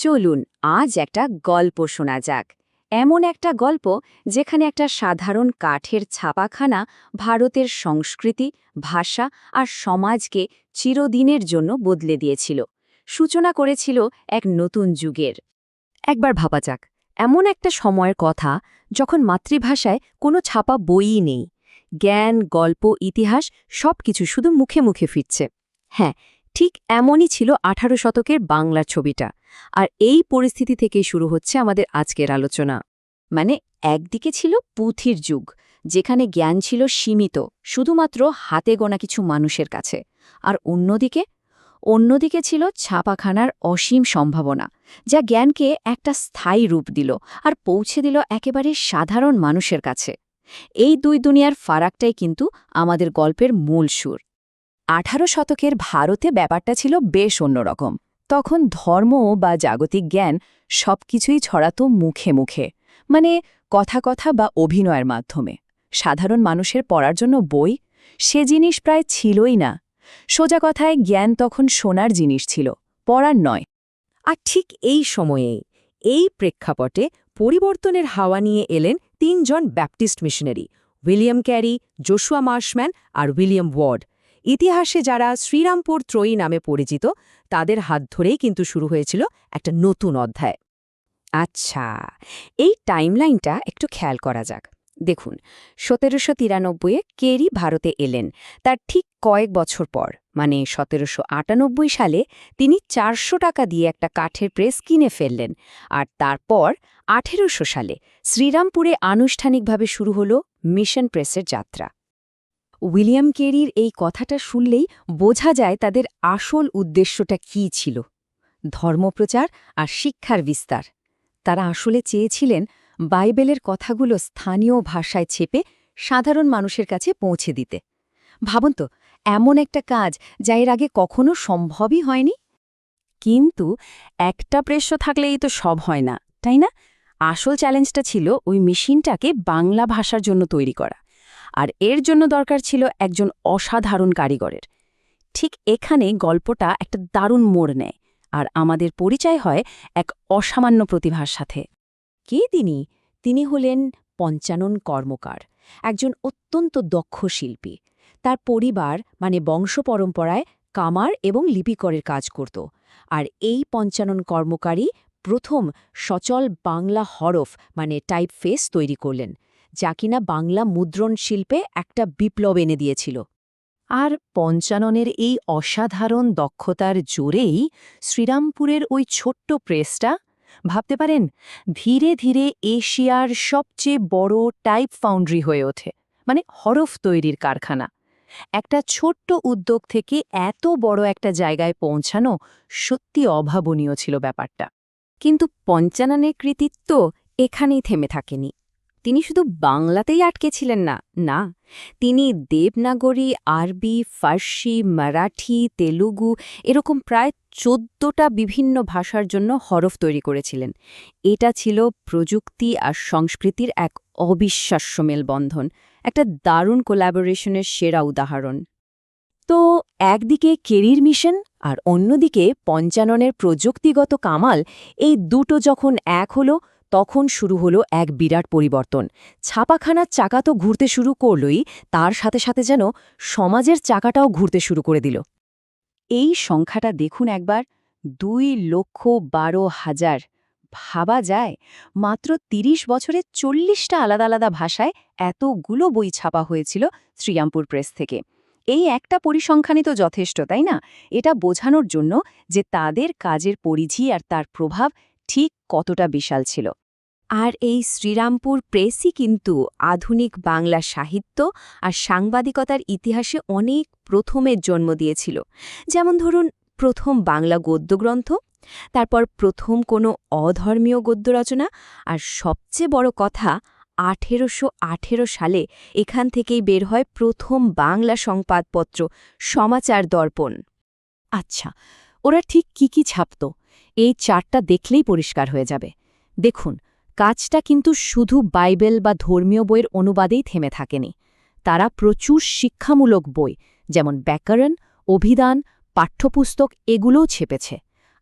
চলুন আজ একটা গল্প শোনা যাক। এমন একটা গল্প যেখানে একটা সাধারণ কাঠের ছাপাখানা ভারতের সংস্কৃতি, ভাষা আর সমাজকে চিরদিনের জন্য বদলে দিয়েছিল, সূচনা করেছিল এক নতুন যুগের। একবার ভাবা যাক, এমন একটা সময়ের কথা যখন মাতৃভাষায় কোনো ছাপা বইই নেই। জ্ঞান, গল্প, ইতিহাস সবকিছু শুধু মুখে মুখে ফিরছে। হ্যাঁ, ঠিক এমনই ছিল 18 শতকের বাংলার ছবিটা। আর এই পরিস্থিতি থেকেই শুরু হচ্ছে আমাদের আজকের আলোচনা। মানে, একদিকে ছিল পুঁথির যুগ, যেখানে জ্ঞান ছিল সীমিত, শুধুমাত্র হাতে গোনা কিছু মানুষের কাছে। আর অন্যদিকে ছিল ছাপাখানার অসীম সম্ভাবনা, যা জ্ঞানকে একটা স্থায়ী রূপ দিল আর পৌঁছে দিল একেবারে সাধারণ মানুষের কাছে। এই দুই দুনিয়ার ফারাকটাই কিন্তু আমাদের গল্পের মূল সুর। 18 শতকের ভারতে ব্যাপারটা ছিল বেশ অন্যরকম। তখন ধর্ম বা জাগতিক জ্ঞান সবকিছুই ছড়াতো মুখে মুখে, মানে কথা কথা বা অভিনয়ের মাধ্যমে। সাধারণ মানুষের পড়ার জন্য বই, সে জিনিস প্রায় ছিলই না। সোজা কথায় জ্ঞান তখন শোনার জিনিস ছিল, পড়ার নয়। আর ঠিক এই সময়েই, এই প্রেক্ষাপটে পরিবর্তনের হাওয়া নিয়ে এলেন 3 জন Baptist missionary, William Carey, Joshua Marshman আর উইলিয়াম ওয়ার্ড। ইতিহাসে যারা শ্রীরামপুর ত্রয়ী নামে পরিচিত, তাদের হাত ধরেই কিন্তু শুরু হয়েছিল একটা নতুন অধ্যায়। আচ্ছা, এই টাইমলাইনটা একটু খেয়াল করা যাক। দেখুন, 1793-এ কেরি ভারতে এলেন। তার ঠিক কয়েক বছর পর, মানে 1798 সালে, তিনি 400 টাকা দিয়ে একটা কাঠের প্রেস কিনে ফেললেন। আর তারপর 1800 সালে শ্রীরামপুরে আনুষ্ঠানিকভাবে শুরু হল মিশন প্রেসের যাত্রা। উইলিয়াম কেরির এই কথাটা শুনলেই বোঝা যায় তাদের আসল উদ্দেশ্যটা কী ছিল: ধর্মপ্রচার আর শিক্ষার বিস্তার। তারা আসলে চেয়েছিলেন বাইবেলের কথাগুলো স্থানীয় ভাষায় ছেপে সাধারণ মানুষের কাছে পৌঁছে দিতে। ভাবুন তো, এমন একটা কাজ যা এর আগে কখনো সম্ভবই হয়নি। কিন্তু একটা প্রেস্য থাকলেই তো সব হয় না, তাই না? আসল চ্যালেঞ্জটা ছিল ওই মেশিনটাকে বাংলা ভাষার জন্য তৈরি করা। আর এর জন্য দরকার ছিল একজন অসাধারণ কারিগরের। ঠিক এখানে গল্পটা একটা দারুণ মোড় নেয়, আর আমাদের পরিচয় হয় এক অসামান্য প্রতিভার সাথে। কে তিনি? তিনি হলেন পঞ্চানন কর্মকার, একজন অত্যন্ত দক্ষ শিল্পী। তার পরিবার, মানে বংশ পরম্পরায়, কামার এবং লিপিকরের কাজ করত। আর এই পঞ্চানন কর্মকারী প্রথম সচল বাংলা হরফ, মানে টাইপফেস তৈরি করলেন, যা কিনা বাংলা মুদ্রণ শিল্পে একটা বিপ্লব এনে দিয়েছিল। আর পঞ্চাননের এই অসাধারণ দক্ষতার জোরেই শ্রীরামপুরের ওই ছোট্ট প্রেসটা, ভাবতে পারেন, ধীরে ধীরে এশিয়ার সবচেয়ে বড় টাইপ ফাউন্ড্রি হয়ে ওঠে, মানে হরফ তৈরির কারখানা। একটা ছোট্ট উদ্যোগ থেকে এত বড় একটা জায়গায় পৌঁছানো সত্যি অভাবনীয় ছিল ব্যাপারটা। কিন্তু পঞ্চাননের কৃতিত্ব এখানেই থেমে থাকেনি। তিনি শুধু বাংলাতেই আটকে ছিলেন না, না, তিনি দেবনাগরী, আরবি, ফার্সি, মারাঠি, তেলুগু এরকম প্রায় 14টা বিভিন্ন ভাষার জন্য হরফ তৈরি করেছিলেন। এটা ছিল প্রযুক্তি আর সংস্কৃতির এক অবিশ্বাস্য মেলবন্ধন, একটা দারুণ কোল্যাবোরেশনের সেরা উদাহরণ। তো একদিকে কেরির মিশন আর অন্যদিকে পঞ্চাননের প্রযুক্তিগত কামাল, এই দুটো যখন এক হলো, তখন শুরু হলো এক বিরাট পরিবর্তন। ছাপাখানার চাকা তো ঘুরতে শুরু করলই, তার সাথে সাথে যেন সমাজের চাকাটাও ঘুরতে শুরু করে দিল। এই সংখ্যাটা দেখুন একবার, 2,12,000। ভাবা যায়, মাত্র 30 বছরে 40টা আলাদা আলাদা ভাষায় এতগুলো বই ছাপা হয়েছিল শ্রীরামপুর প্রেস থেকে। এই একটা পরিসংখ্যানই তো যথেষ্ট, তাই না? এটা বোঝানোর জন্য যে তাদের কাজের পরিধি আর তার প্রভাব ঠিক কতটা বিশাল ছিল। আর এই শ্রীরামপুর প্রেসই কিন্তু আধুনিক বাংলা সাহিত্য আর সাংবাদিকতার ইতিহাসে অনেক প্রথমের জন্ম দিয়েছিল। যেমন ধরুন, প্রথম বাংলা গদ্যগ্রন্থ, তারপর প্রথম কোনো অধর্মীয় গদ্য রচনা, আর সবচেয়ে বড় কথা, 1818 সালে এখান থেকেই বের হয় প্রথম বাংলা সংবাদপত্র সমাচার দর্পণ। আচ্ছা, ওরা ঠিক কি ছাপত? এই চারটা দেখলেই পরিষ্কার হয়ে যাবে। দেখুন, কাজটা কিন্তু শুধু বাইবেল বা ধর্মীয় বইয়ের অনুবাদেই থেমে থাকেনি। তারা প্রচুর শিক্ষামূলক বই, যেমন ব্যাকরণ, অভিধান, পাঠ্যপুস্তক, এগুলোও ছেপেছে।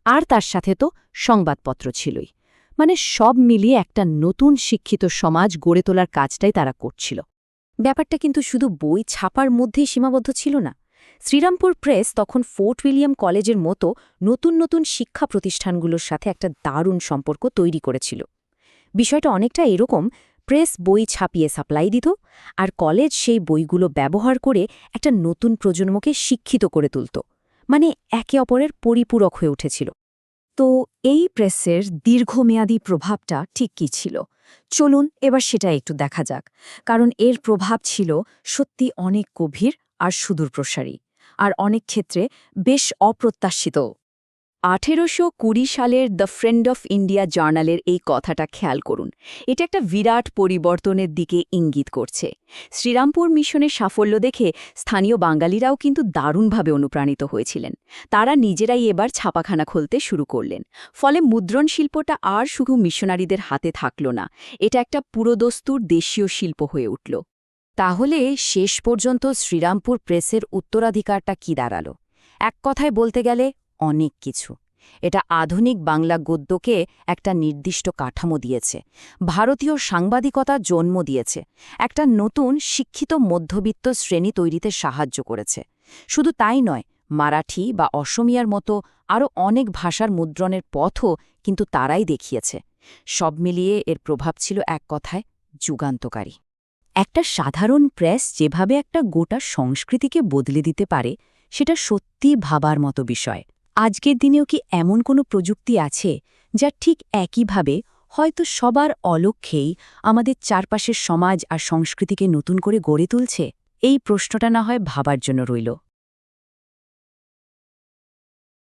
আর তার সাথে তো সংবাদপত্র ছিলই। মানে সব মিলিয়ে একটা নতুন শিক্ষিত সমাজ গড়ে তোলার কাজটাই তারা করছিল। ব্যাপারটা কিন্তু শুধু বই ছাপার মধ্যেই সীমাবদ্ধ ছিল না। শ্রীরামপুর প্রেস তখন ফোর্ট উইলিয়াম কলেজের মতো নতুন নতুন শিক্ষা প্রতিষ্ঠানগুলোর সাথে একটা দারুণ সম্পর্ক তৈরি করেছিল। বিষয়টা অনেকটা এরকম, প্রেস বই ছাপিয়ে সাপ্লাই দিত, আর কলেজ সেই বইগুলো ব্যবহার করে একটা নতুন প্রজন্মকে শিক্ষিত করে তুলত। মানে একে অপরের পরিপূরক হয়ে উঠেছিল। তো এই প্রেসের দীর্ঘমেয়াদী প্রভাবটা ঠিক কী ছিল? চলুন এবার সেটা একটু দেখা যাক, কারণ এর প্রভাব ছিল সত্যি অনেক গভীর আর সুদূরপ্রসারী, আর অনেক ক্ষেত্রে বেশ অপ্রত্যাশিত। 1820 সালের দ্য ফ্রেন্ড অফ ইন্ডিয়া জার্নালের এই কথাটা খেয়াল করুন। এটা একটা বিরাট পরিবর্তনের দিকে ইঙ্গিত করছে। শ্রীরামপুর মিশনের সাফল্য দেখে স্থানীয় বাঙালিরাও কিন্তু দারুণভাবে অনুপ্রাণিত হয়েছিলেন। তারা নিজেরাই এবার ছাপাখানা খুলতে শুরু করলেন। ফলে মুদ্রণ শিল্পটা আর শুধু মিশনারিদের হাতে থাকল না, এটা একটা পুরোদস্তুর দেশীয় শিল্প হয়ে উঠল। তাহলে শেষ পর্যন্ত শ্রীরামপুর প্রেসের উত্তরাধিকারটা কি দাঁড়ালো? এক কথায় বলতে গেলে অনেক কিছু। এটা আধুনিক বাংলা গদ্যকে একটা নির্দিষ্ট কাঠামো দিয়েছে, ভারতীয় সাংবাদিকতা জন্ম দিয়েছে, একটা নতুন শিক্ষিত মধ্যবিত্ত শ্রেণী তৈরিতে সাহায্য করেছে। শুধু তাই নয়, মারাঠি বা অসমিয়ার মতো আরও অনেক ভাষার মুদ্রণের পথও কিন্তু তারাই দেখিয়েছে। সব মিলিয়ে এর প্রভাব ছিল এক কথায় যুগান্তকারী। একটা সাধারণ প্রেস যেভাবে একটা গোটা সংস্কৃতিকে বদলে দিতে পারে, সেটা সত্যি ভাবার মতো বিষয়। আজকের দিনেও কি এমন কোনো প্রযুক্তি আছে যা ঠিক একইভাবে, হয়তো সবার অলক্ষ্যেই, আমাদের চারপাশের সমাজ আর সংস্কৃতিকে নতুন করে গড়ে তুলছে? এই প্রশ্নটা না হয় ভাবার জন্য রইল।